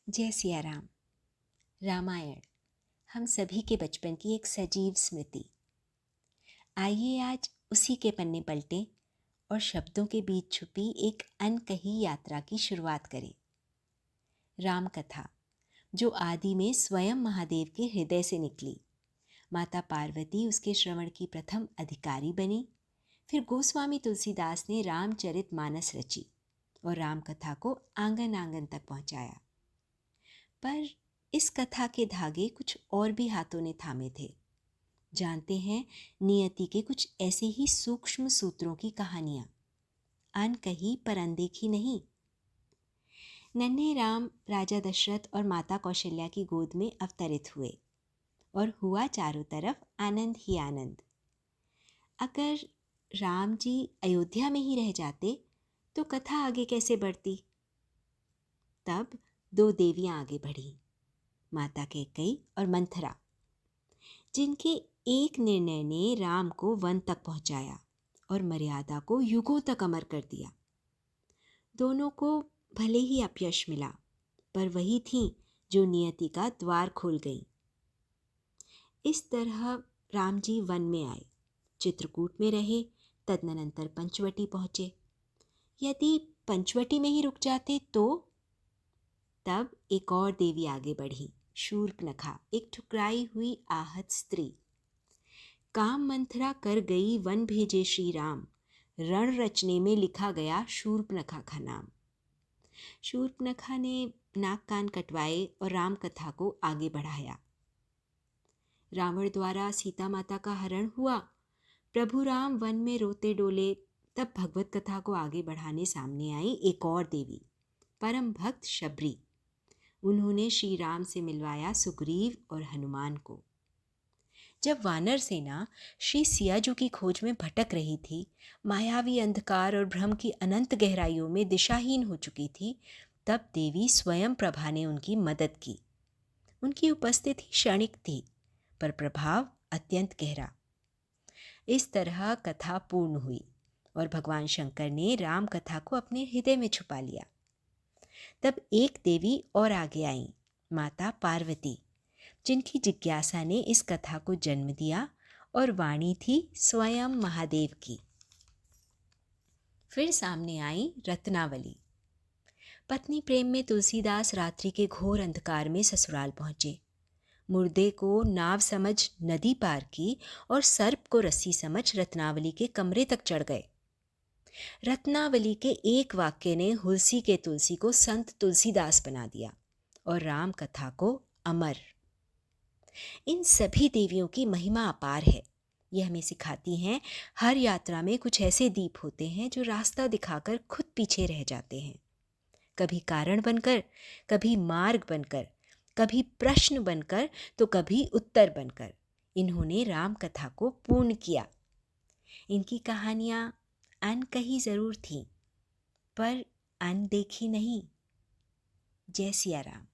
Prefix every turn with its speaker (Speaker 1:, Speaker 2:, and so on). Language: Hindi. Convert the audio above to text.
Speaker 1: जय सिया राम। रामायण हम सभी के बचपन की एक सजीव स्मृति। आइए आज उसी के पन्ने पलटें और शब्दों के बीच छुपी एक अनकही यात्रा की शुरुआत करें। राम कथा जो आदि में स्वयं महादेव के हृदय से निकली। माता पार्वती उसके श्रवण की प्रथम अधिकारी बनी। फिर गोस्वामी तुलसीदास ने रामचरितमानस रची और राम कथा को आंगन आंगन तक पहुंचाया। पर इस कथा के धागे कुछ और भी हाथों ने थामे थे। जानते हैं नियति के कुछ ऐसे ही सूक्ष्म सूत्रों की कहानियां, अनकही पर अनदेखी नहीं। नन्हे राम राजा दशरथ और माता कौशल्या की गोद में अवतरित हुए और हुआ चारों तरफ आनंद ही आनंद। अगर राम जी अयोध्या में ही रह जाते तो कथा आगे कैसे बढ़ती। तब दो देवियां आगे बढ़ी, माता कैकेयी और मंथरा, जिनके एक निर्णय ने राम को वन तक पहुंचाया और मर्यादा को युगों तक अमर कर दिया। दोनों को भले ही अपयश मिला, पर वही थी जो नियति का द्वार खोल गई। इस तरह राम जी वन में आए, चित्रकूट में रहे, तदनंतर पंचवटी पहुंचे। यदि पंचवटी में ही रुक जाते तो तब एक और देवी आगे बढ़ी, शूर्पनखा, एक ठुकराई हुई आहत स्त्री। काम मंथरा कर गई वन भेजे श्री राम, रण रचने में लिखा गया शूर्पनखा का नाम। शूर्पनखा ने नाक कान कटवाए और राम कथा को आगे बढ़ाया। रावण द्वारा सीता माता का हरण हुआ, प्रभु राम वन में रोते डोले। तब भगवत कथा को आगे बढ़ाने सामने आई एक और देवी, परम भक्त शबरी। उन्होंने श्री राम से मिलवाया सुग्रीव और हनुमान को। जब वानर सेना श्री सियाजू की खोज में भटक रही थी, मायावी अंधकार और भ्रम की अनंत गहराइयों में दिशाहीन हो चुकी थी, तब देवी स्वयं प्रभा ने उनकी मदद की। उनकी उपस्थिति क्षणिक थी, पर प्रभाव अत्यंत गहरा। इस तरह कथा पूर्ण हुई और भगवान शंकर ने राम कथा को अपने हृदय में छुपा लिया। तब एक देवी और आगे आई, माता पार्वती, जिनकी जिज्ञासा ने इस कथा को जन्म दिया और वाणी थी स्वयं महादेव की। फिर सामने आई रत्नावली। पत्नी प्रेम में तुलसीदास रात्रि के घोर अंधकार में ससुराल पहुंचे। मुर्दे को नाव समझ नदी पार की और सर्प को रस्सी समझ रत्नावली के कमरे तक चढ़ गए। रत्नावली के एक वाक्य ने हुलसी के तुलसी को संत तुलसीदास बना दिया और राम कथा को अमर। इन सभी देवियों की महिमा अपार है। यह हमें सिखाती हैं हर यात्रा में कुछ ऐसे दीप होते हैं जो रास्ता दिखाकर खुद पीछे रह जाते हैं, कभी कारण बनकर, कभी मार्ग बनकर, कभी प्रश्न बनकर तो कभी उत्तर बनकर। इन्होंने राम कथा को पूर्ण किया। इनकी कहानियां अनकही जरूर थी, पर अनदेखी नहीं। जय सिया राम।